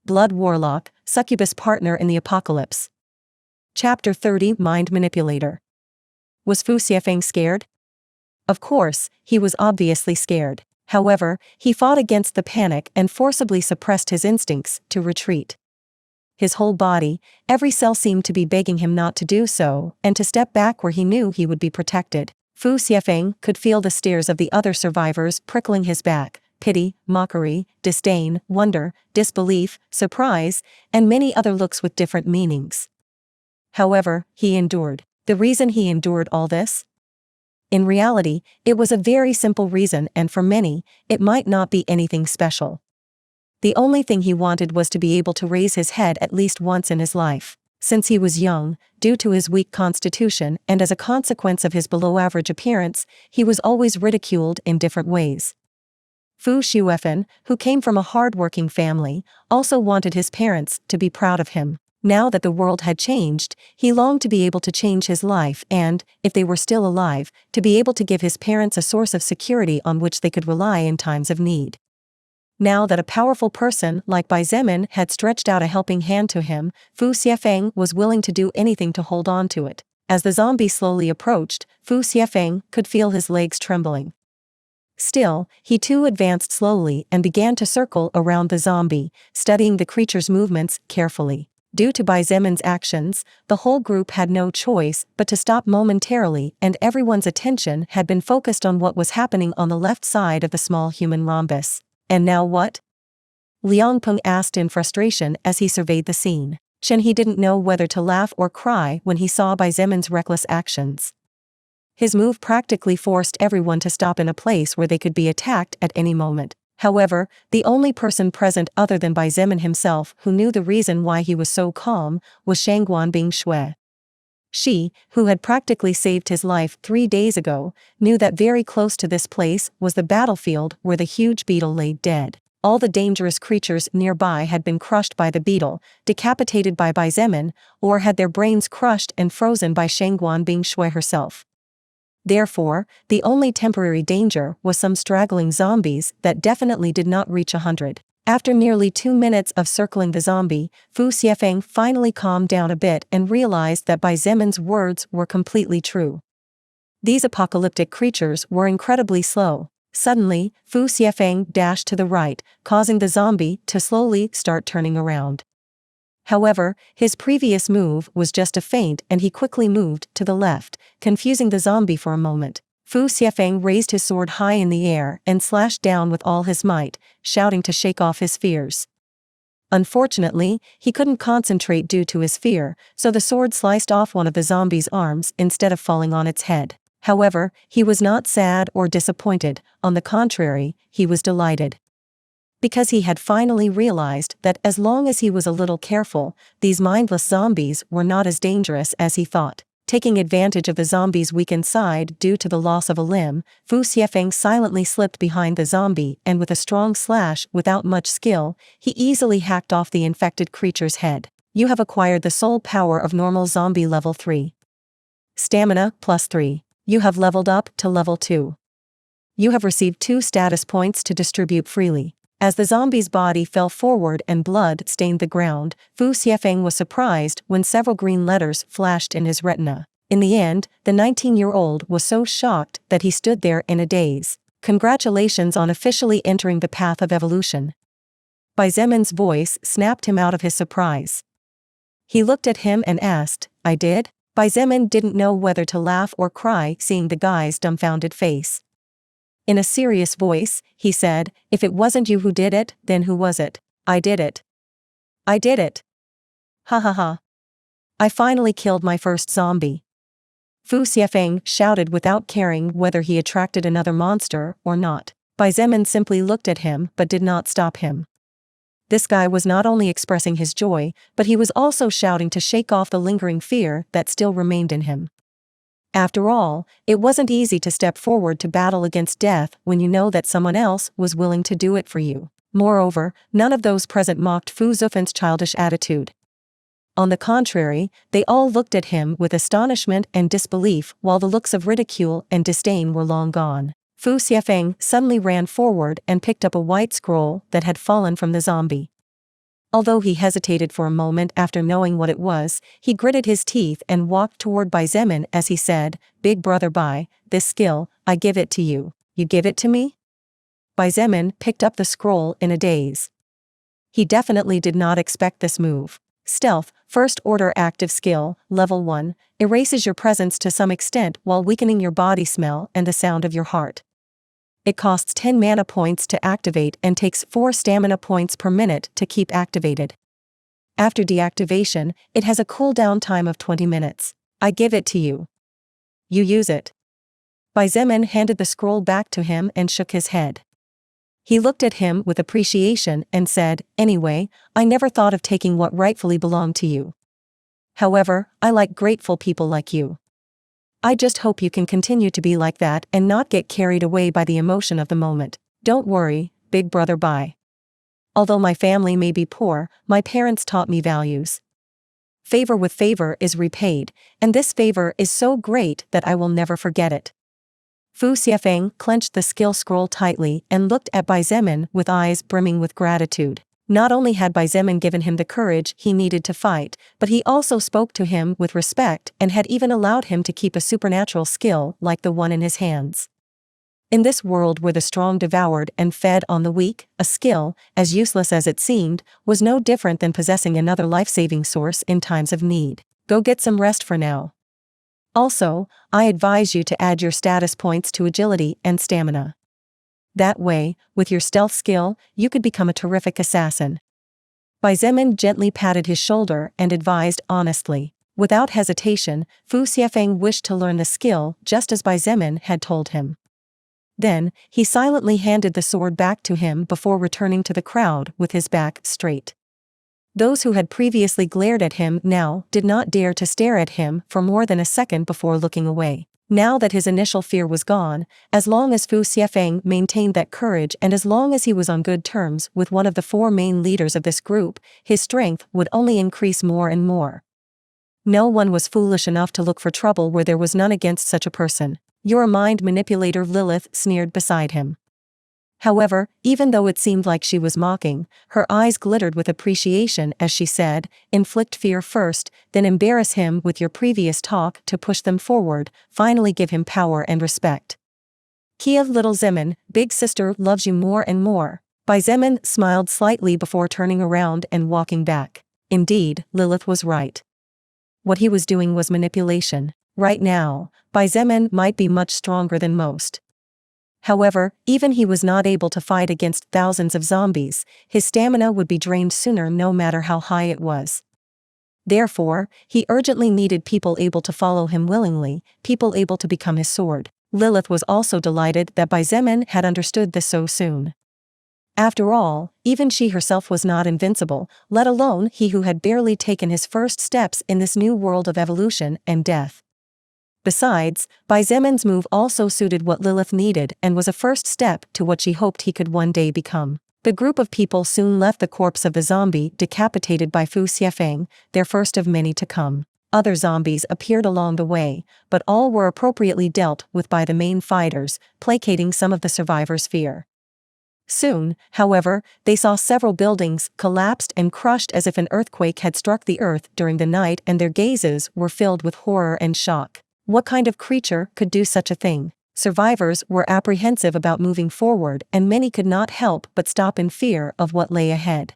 Blood Warlock, Succubus Partner in the Apocalypse. Chapter 30 Mind Manipulator. Was Fu Xietain scared? Of course, he was obviously scared. However, he fought against the panic and forcibly suppressed his instincts to retreat. His whole body, every cell seemed to be begging him not to do so and to step back where he knew he would be protected. Fu Xietain could feel the stares of the other survivors prickling his back. Pity, mockery, disdain, wonder, disbelief, surprise, and many other looks with different meanings. However, he endured. The reason he endured all this? In reality, it was a very simple reason, and for many, it might not be anything special. The only thing he wanted was to be able to raise his head at least once in his life. Since he was young, due to his weak constitution and as a consequence of his below-average appearance, he was always ridiculed in different ways. Fu Xietain, who came from a hard-working family, also wanted his parents to be proud of him. Now that the world had changed, he longed to be able to change his life and, if they were still alive, to be able to give his parents a source of security on which they could rely in times of need. Now that a powerful person like Xietain had stretched out a helping hand to him, Fu Xietain was willing to do anything to hold on to it. As the zombie slowly approached, Fu Xietain could feel his legs trembling. Still, he too advanced slowly and began to circle around the zombie, studying the creature's movements carefully. Due to Xietan's actions, the whole group had no choice but to stop momentarily, and everyone's attention had been focused on what was happening on the left side of the small human rhombus. And now what? Liang Peng asked in frustration as he surveyed the scene. He didn't know whether to laugh or cry when he saw Xietan's reckless actions. His move practically forced everyone to stop in a place where they could be attacked at any moment. However, the only person present other than Xietain himself who knew the reason why he was so calm was Shangguan Bingshui. She, who had practically saved his life 3 days ago, knew that very close to this place was the battlefield where the huge beetle lay dead. All the dangerous creatures nearby had been crushed by the beetle, decapitated by Xietain, or had their brains crushed and frozen by Shangguan Bingshui herself. Therefore, the only temporary danger was some straggling zombies that definitely did not reach 100. After nearly 2 minutes of circling the zombie, Fu Xietain finally calmed down a bit and realized that Xietan's words were completely true. These apocalyptic creatures were incredibly slow. Suddenly, Fu Xietain dashed to the right, causing the zombie to slowly start turning around. However, his previous move was just a feint and he quickly moved to the left, confusing the zombie for a moment. Fu Xietain raised his sword high in the air and slashed down with all his might, shouting to shake off his fears. Unfortunately, he couldn't concentrate due to his fear, so the sword sliced off one of the zombie's arms instead of falling on its head. However, he was not sad or disappointed, on the contrary, he was delighted. Because he had finally realized that as long as he was a little careful, these mindless zombies were not as dangerous as he thought. Taking advantage of the zombie's weakened side due to the loss of a limb, Fu Xietain silently slipped behind the zombie and with a strong slash without much skill, he easily hacked off the infected creature's head. You have acquired the soul power of normal zombie level 3. Stamina +3. You have leveled up to level 2. You have received 2 status points to distribute freely. As the zombie's body fell forward and blood stained the ground, Fu Xietain was surprised when several green letters flashed in his retina. In the end, the 19-year-old was so shocked that he stood there in a daze. Congratulations on officially entering the path of evolution. Xietan's voice snapped him out of his surprise. He looked at him and asked, I did? Xietain didn't know whether to laugh or cry seeing the guy's dumbfounded face. In a serious voice, he said, if it wasn't you who did it, then who was it? I did it. I did it. Ha ha ha. I finally killed my first zombie. Fu Xietain shouted without caring whether he attracted another monster or not. Xietain simply looked at him but did not stop him. This guy was not only expressing his joy, but he was also shouting to shake off the lingering fear that still remained in him. After all, it wasn't easy to step forward to battle against death when you know that someone else was willing to do it for you. Moreover, none of those present mocked Fu Xiefein's childish attitude. On the contrary, they all looked at him with astonishment and disbelief while the looks of ridicule and disdain were long gone. Fu Xietain suddenly ran forward and picked up a white scroll that had fallen from the zombie. Although he hesitated for a moment after knowing what it was, he gritted his teeth and walked toward Xietain as he said, "Big brother Bai, this skill, I give it to you. You give it to me?" Xietain picked up the scroll in a daze. He definitely did not expect this move. Stealth, First Order Active Skill, Level 1, erases your presence to some extent while weakening your body smell and the sound of your heart. It costs 10 mana points to activate and takes 4 stamina points per minute to keep activated. After deactivation, it has a cooldown time of 20 minutes. I give it to you. You use it. Xietain handed the scroll back to him and shook his head. He looked at him with appreciation and said, "Anyway, I never thought of taking what rightfully belonged to you. However, I like grateful people like you. I just hope you can continue to be like that and not get carried away by the emotion of the moment. Don't worry, big brother Bai. Although my family may be poor, my parents taught me values. Favor with favor is repaid, and this favor is so great that I will never forget it." Fu Xiefeng clenched the skill scroll tightly and looked at Xietain with eyes brimming with gratitude. Not only had Xietain given him the courage he needed to fight, but he also spoke to him with respect and had even allowed him to keep a supernatural skill like the one in his hands. In this world where the strong devoured and fed on the weak, a skill, as useless as it seemed, was no different than possessing another life-saving source in times of need. Go get some rest for now. Also, I advise you to add your status points to agility and stamina. That way, with your stealth skill, you could become a terrific assassin. Xietain gently patted his shoulder and advised honestly. Without hesitation, Fu Xiefeng wished to learn the skill just as Xietain had told him. Then, he silently handed the sword back to him before returning to the crowd with his back straight. Those who had previously glared at him now did not dare to stare at him for more than a second before looking away. Now that his initial fear was gone, as long as Fu Xiefeng maintained that courage and as long as he was on good terms with one of the 4 main leaders of this group, his strength would only increase more and more. No one was foolish enough to look for trouble where there was none against such a person. "You're a mind manipulator," Lilith sneered beside him. However, even though it seemed like she was mocking, her eyes glittered with appreciation as she said, "Inflict fear first, then embarrass him with your previous talk to push them forward, finally give him power and respect. Kia little Xietain, big sister loves you more and more." Xietain smiled slightly before turning around and walking back. Indeed, Lilith was right. What he was doing was manipulation. Right now, Xietain might be much stronger than most. However, even he was not able to fight against thousands of zombies, his stamina would be drained sooner no matter how high it was. Therefore, he urgently needed people able to follow him willingly, people able to become his sword. Lilith was also delighted that Xietain had understood this so soon. After all, even she herself was not invincible, let alone he who had barely taken his first steps in this new world of evolution and death. Besides, Xietan's move also suited what Lilith needed and was a first step to what she hoped he could one day become. The group of people soon left the corpse of the zombie decapitated by Fu Xiefeng, their first of many to come. Other zombies appeared along the way, but all were appropriately dealt with by the main fighters, placating some of the survivors' fear. Soon, however, they saw several buildings collapsed and crushed as if an earthquake had struck the earth during the night, and their gazes were filled with horror and shock. What kind of creature could do such a thing? Survivors were apprehensive about moving forward, and many could not help but stop in fear of what lay ahead.